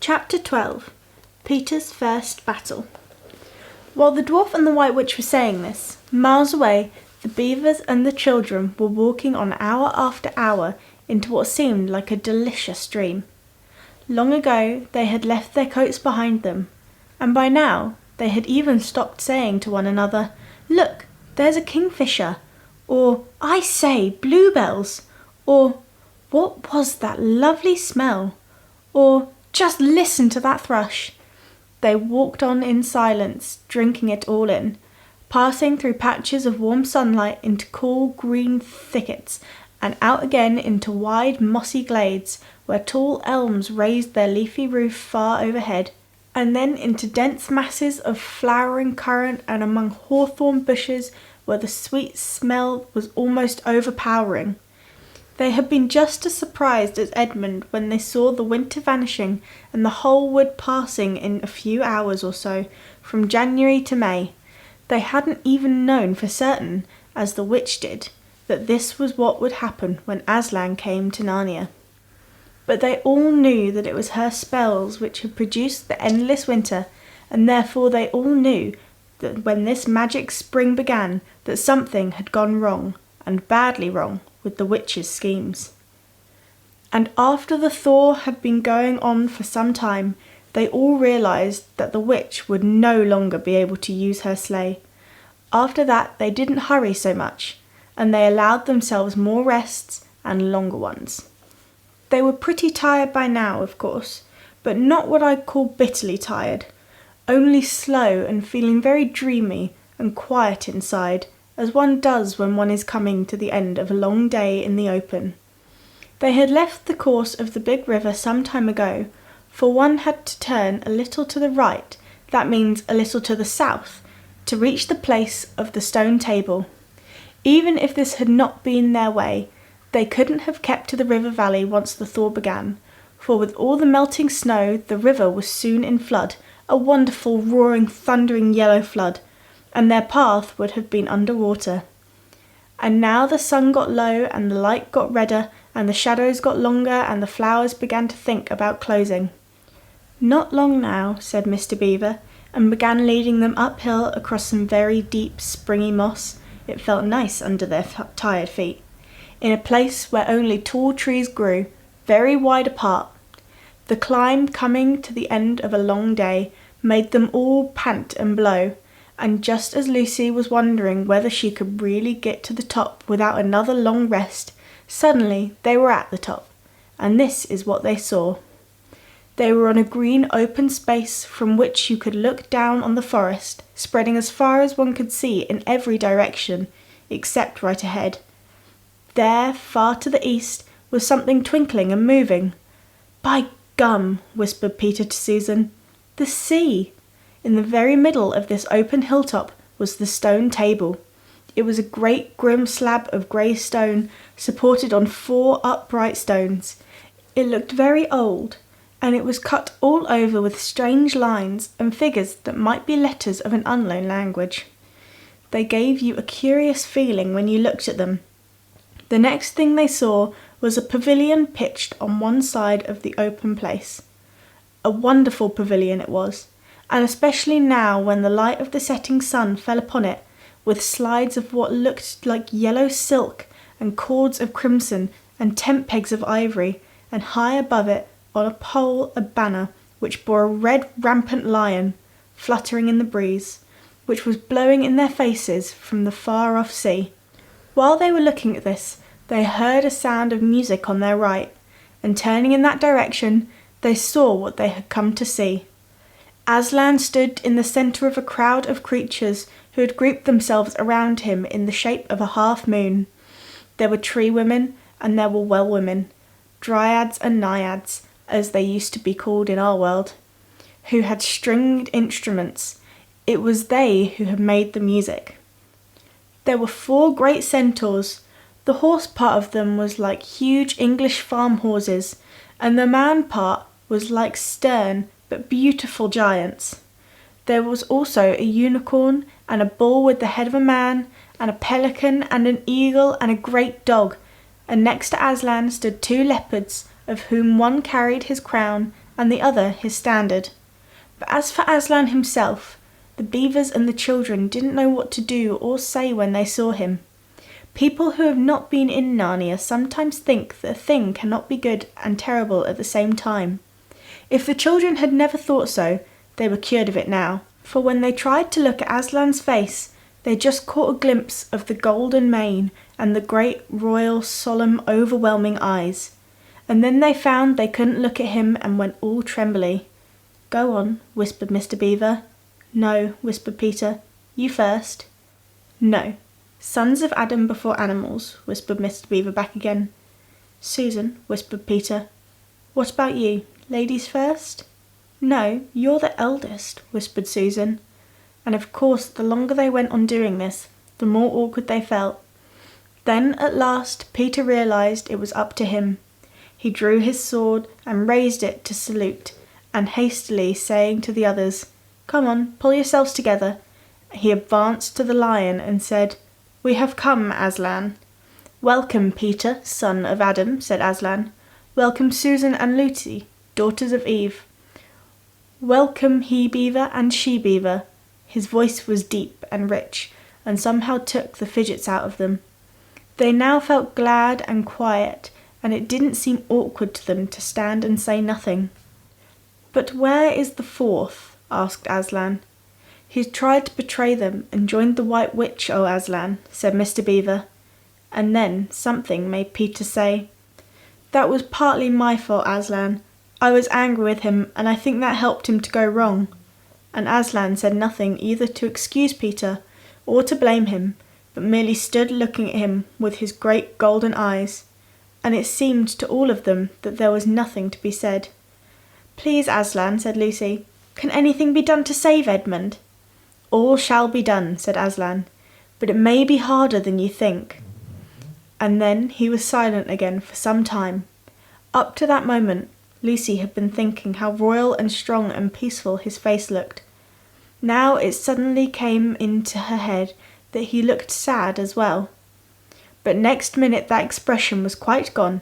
Chapter 12. Peter's First Battle. While the dwarf and the White Witch were saying this, miles away, the beavers and the children were walking on hour after hour into what seemed like a delicious dream. Long ago they had left their coats behind them, and by now they had even stopped saying to one another, "Look, there's a kingfisher," or "I say, bluebells," or "What was that lovely smell?" or "Just listen to that thrush." They walked on in silence, drinking it all in, passing through patches of warm sunlight into cool green thickets, and out again into wide mossy glades where tall elms raised their leafy roof far overhead, and then into dense masses of flowering currant and among hawthorn bushes where the sweet smell was almost overpowering. They had been just as surprised as Edmund when they saw the winter vanishing and the whole wood passing in a few hours or so, from January to May. They hadn't even known for certain, as the witch did, that this was what would happen when Aslan came to Narnia. But they all knew that it was her spells which had produced the endless winter, and therefore they all knew that when this magic spring began, that something had gone wrong, and badly wrong, with the witch's schemes. And after the thaw had been going on for some time, they all realised that the witch would no longer be able to use her sleigh. After that they didn't hurry so much, and they allowed themselves more rests and longer ones. They were pretty tired by now, of course, but not what I'd call bitterly tired, only slow and feeling very dreamy and quiet inside, as one does when one is coming to the end of a long day in the open. They had left the course of the big river some time ago, for one had to turn a little to the right, that means a little to the south, to reach the place of the stone table. Even if this had not been their way, they couldn't have kept to the river valley once the thaw began, for with all the melting snow the river was soon in flood, a wonderful roaring thundering yellow flood, and their path would have been under water. And now the sun got low and the light got redder and the shadows got longer and the flowers began to think about closing. "Not long now," said Mr. Beaver, and began leading them uphill across some very deep springy moss. It felt nice under their tired feet, in a place where only tall trees grew, very wide apart. The climb coming to the end of a long day made them all pant and blow, and just as Lucy was wondering whether she could really get to the top without another long rest, suddenly they were at the top, and this is what they saw. They were on a green open space from which you could look down on the forest, spreading as far as one could see in every direction, except right ahead. There, far to the east, was something twinkling and moving. "By gum," whispered Peter to Susan, "the sea!" In the very middle of this open hilltop was the stone table. It was a great grim slab of grey stone, supported on 4 upright stones. It looked very old, and it was cut all over with strange lines and figures that might be letters of an unknown language. They gave you a curious feeling when you looked at them. The next thing they saw was a pavilion pitched on one side of the open place. A wonderful pavilion it was, and especially now when the light of the setting sun fell upon it, with slides of what looked like yellow silk and cords of crimson and tent pegs of ivory, and high above it on a pole a banner which bore a red rampant lion, fluttering in the breeze, which was blowing in their faces from the far-off sea. While they were looking at this, they heard a sound of music on their right, and turning in that direction, they saw what they had come to see. Aslan stood in the centre of a crowd of creatures who had grouped themselves around him in the shape of a half-moon. There were tree women and there were well women, dryads and naiads, as they used to be called in our world, who had stringed instruments. It was they who had made the music. There were 4 great centaurs. The horse part of them was like huge English farm horses, and the man part was like stern but beautiful giants. There was also a unicorn and a bull with the head of a man, and a pelican and an eagle and a great dog, and next to Aslan stood 2 leopards, of whom one carried his crown and the other his standard. But as for Aslan himself, the beavers and the children didn't know what to do or say when they saw him. People who have not been in Narnia sometimes think that a thing cannot be good and terrible at the same time. If the children had never thought so, they were cured of it now, for when they tried to look at Aslan's face, they just caught a glimpse of the golden mane and the great, royal, solemn, overwhelming eyes. And then they found they couldn't look at him and went all trembly. "Go on," whispered Mr. Beaver. "No," whispered Peter. "You first." "No. Sons of Adam before animals," whispered Mr. Beaver back again. "Susan," whispered Peter. "What about you? Ladies first?" "No, you're the eldest," whispered Susan. And of course the longer they went on doing this, the more awkward they felt. Then at last Peter realised it was up to him. He drew his sword and raised it to salute, and hastily saying to the others, "Come on, pull yourselves together," he advanced to the lion and said, "We have come, Aslan." "Welcome, Peter, son of Adam," said Aslan. "Welcome, Susan and Lucy, daughters of Eve. Welcome, he-beaver and she-beaver." His voice was deep and rich, and somehow took the fidgets out of them. They now felt glad and quiet, and it didn't seem awkward to them to stand and say nothing. "But where is the fourth?" asked Aslan. "He's tried to betray them and joined the White Witch, oh Aslan," said Mr. Beaver. And then something made Peter say, "That was partly my fault, Aslan. I was angry with him, and I think that helped him to go wrong." And Aslan said nothing either to excuse Peter or to blame him, but merely stood looking at him with his great golden eyes, and it seemed to all of them that there was nothing to be said. "Please, Aslan," said Lucy, "can anything be done to save Edmund?" "All shall be done," said Aslan, "but it may be harder than you think." And then he was silent again for some time. Up to that moment, Lucy had been thinking how royal and strong and peaceful his face looked. Now it suddenly came into her head that he looked sad as well. But next minute that expression was quite gone.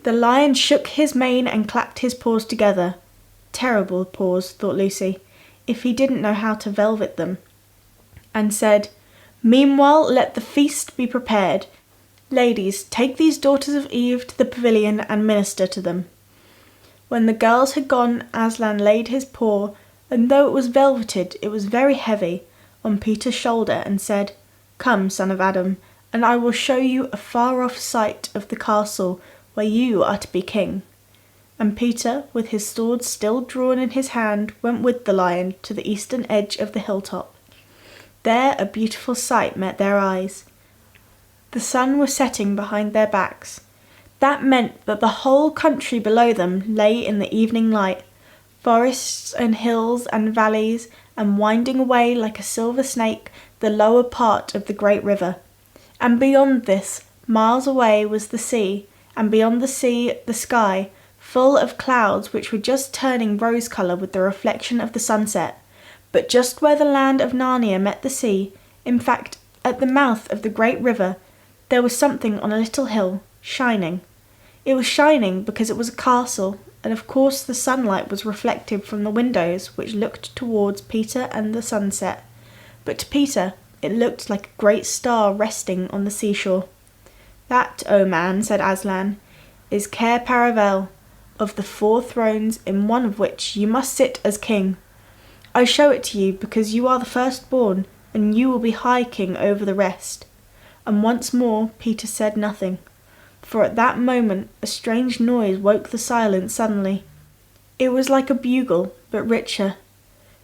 The lion shook his mane and clapped his paws together. Terrible paws, thought Lucy, if he didn't know how to velvet them. And said, "Meanwhile let the feast be prepared. Ladies, take these daughters of Eve to the pavilion and minister to them." When the girls had gone, Aslan laid his paw, and though it was velveted, it was very heavy, on Peter's shoulder and said, "Come, son of Adam, and I will show you a far-off sight of the castle where you are to be king." And Peter, with his sword still drawn in his hand, went with the lion to the eastern edge of the hilltop. There a beautiful sight met their eyes. The sun was setting behind their backs. That meant that the whole country below them lay in the evening light, forests and hills and valleys, and winding away like a silver snake the lower part of the great river. And beyond this, miles away, was the sea, and beyond the sea the sky, full of clouds which were just turning rose-colour with the reflection of the sunset. But just where the land of Narnia met the sea, in fact at the mouth of the great river, there was something on a little hill, shining. It was shining because it was a castle, and of course the sunlight was reflected from the windows which looked towards Peter and the sunset. But to Peter it looked like a great star resting on the seashore. "That, O man," said Aslan, "is Cair Paravel, of the 4 thrones, in one of which you must sit as king. I show it to you because you are the firstborn, and you will be high king over the rest." And once more Peter said nothing, for at that moment a strange noise woke the silence suddenly. It was like a bugle, but richer.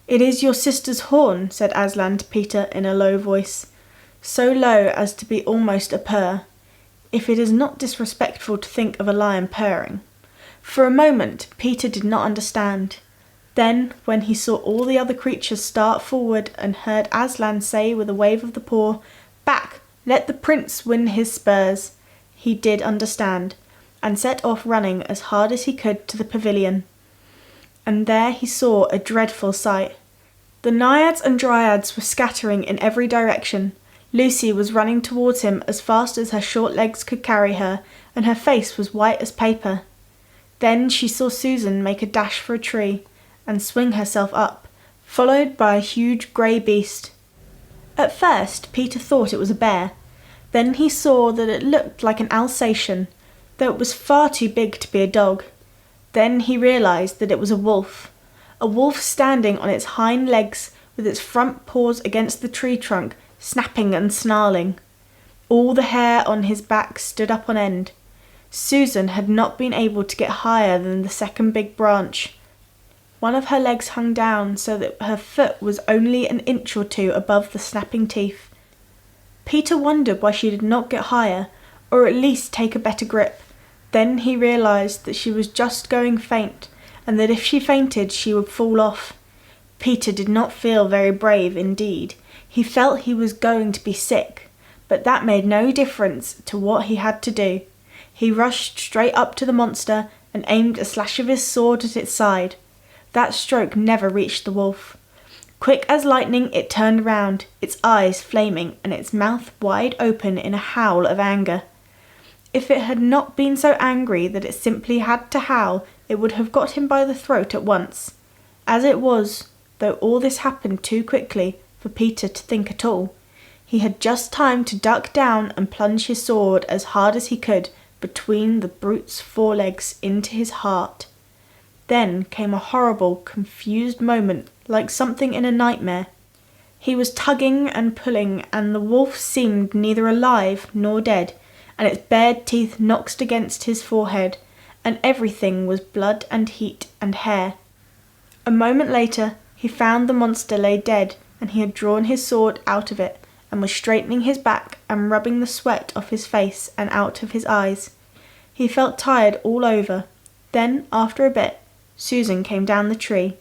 "It is your sister's horn," said Aslan to Peter in a low voice, so low as to be almost a purr, if it is not disrespectful to think of a lion purring. For a moment Peter did not understand. Then, when he saw all the other creatures start forward and heard Aslan say with a wave of the paw, "Back! Let the prince win his spurs," he did understand, and set off running as hard as he could to the pavilion. And there he saw a dreadful sight. The naiads and dryads were scattering in every direction. Lucy was running towards him as fast as her short legs could carry her, and her face was white as paper. Then she saw Susan make a dash for a tree and swing herself up, followed by a huge grey beast. At first Peter thought it was a bear. Then he saw that it looked like an Alsatian, though it was far too big to be a dog. Then he realised that it was a wolf standing on its hind legs with its front paws against the tree trunk, snapping and snarling. All the hair on his back stood up on end. Susan had not been able to get higher than the second big branch. One of her legs hung down so that her foot was only an inch or two above the snapping teeth. Peter wondered why she did not get higher, or at least take a better grip. Then he realised that she was just going faint, and that if she fainted she would fall off. Peter did not feel very brave indeed. He felt he was going to be sick, but that made no difference to what he had to do. He rushed straight up to the monster and aimed a slash of his sword at its side. That stroke never reached the wolf. Quick as lightning it turned round, its eyes flaming and its mouth wide open in a howl of anger. If it had not been so angry that it simply had to howl, it would have got him by the throat at once. As it was, though all this happened too quickly for Peter to think at all, he had just time to duck down and plunge his sword as hard as he could between the brute's forelegs into his heart. Then came a horrible, confused moment, like something in a nightmare. He was tugging and pulling, and the wolf seemed neither alive nor dead, and its bared teeth knocked against his forehead, and everything was blood and heat and hair. A moment later he found the monster lay dead, and he had drawn his sword out of it, and was straightening his back and rubbing the sweat off his face and out of his eyes. He felt tired all over. Then, after a bit, Susan came down the tree.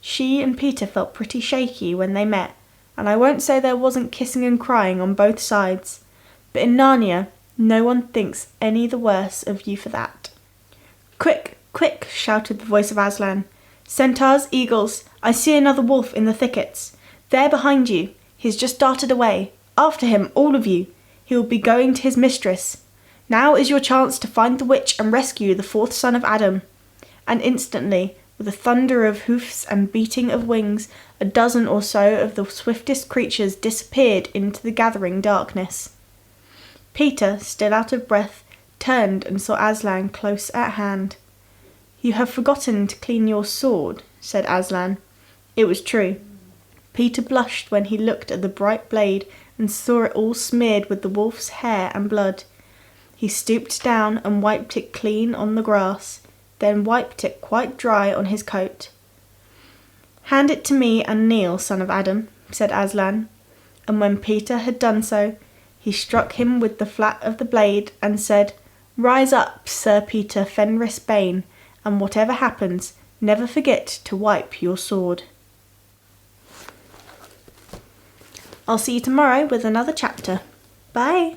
She and Peter felt pretty shaky when they met, and I won't say there wasn't kissing and crying on both sides, but in Narnia no one thinks any the worse of you for that. "Quick, quick!" shouted the voice of Aslan. "Centaurs, eagles, I see another wolf in the thickets. There behind you. He's just darted away. After him, all of you. He will be going to his mistress. Now is your chance to find the witch and rescue the fourth son of Adam." And instantly, with a thunder of hoofs and beating of wings, a dozen or so of the swiftest creatures disappeared into the gathering darkness. Peter, still out of breath, turned and saw Aslan close at hand. "You have forgotten to clean your sword," said Aslan. It was true. Peter blushed when he looked at the bright blade and saw it all smeared with the wolf's hair and blood. He stooped down and wiped it clean on the grass, then wiped it quite dry on his coat. "Hand it to me and kneel, son of Adam," said Aslan, and when Peter had done so, he struck him with the flat of the blade and said, "Rise up, Sir Peter Fenris Bane, and whatever happens, never forget to wipe your sword." I'll see you tomorrow with another chapter. Bye!